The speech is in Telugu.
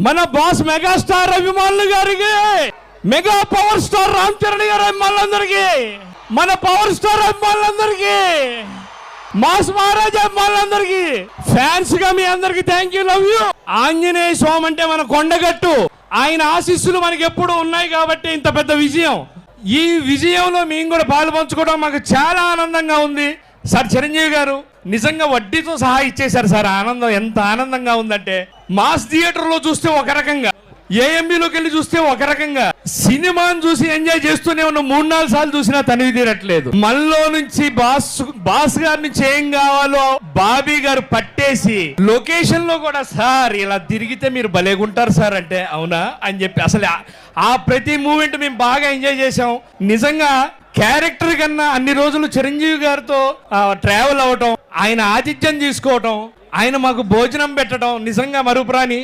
మన బాస్ మెగాస్టార్ అభిమానులు గారికి, mega power star Ram Charan గారి అభిమానులందరికీ, మన పవర్ స్టార్ అభిమానులందరికీ, మాస్ మహారాజ్ అభిమానులందరికీ, ఫ్యాన్స్ గా మీ అందరికి thank you, love you. Anjaneya Swamy అంటే మన కొండగట్టు, ఆయన ఆశీస్సులు మనకి ఎప్పుడు ఉన్నాయి కాబట్టి ఇంత పెద్ద విజయం. ఈ విజయంలో మేము కూడా పాలు పంచుకోవడం మాకు చాలా ఆనందంగా ఉంది. సార్ చిరంజీవి గారు నిజంగా వడ్డీతో సహా ఇచ్చేశారు సార్. ఆనందం ఎంత ఆనందంగా ఉందంటే, మాస్ థియేటర్లో చూస్తే ఒక రకంగా, ఏఎంబీలోకి వెళ్ళి చూస్తే ఒక రకంగా, సినిమాని చూసి ఎంజాయ్ చేస్తూనే ఉన్న 3-4 సార్లు చూసినా తనివి తీరట్లేదు. మనలో నుంచి బాస్ గారి నుంచి ఏం కావాలో బాబీ గారు పట్టేసి లొకేషన్ లో కూడా, సార్ ఇలా తిరిగితే మీరు భలేగుంటారు సార్ అంటే, అవునా అని చెప్పి అసలు ఆ ప్రతి మూమెంట్ మేము బాగా ఎంజాయ్ చేసాం. నిజంగా క్యారెక్టర్ కన్నా అన్ని రోజులు చిరంజీవి గారితో ట్రావెల్ అవ్వటం, ఆయన ఆతిథ్యం తీసుకోవటం, ఆయన మాకు భోజనం పెట్టడం నిజంగా మరుపురాని.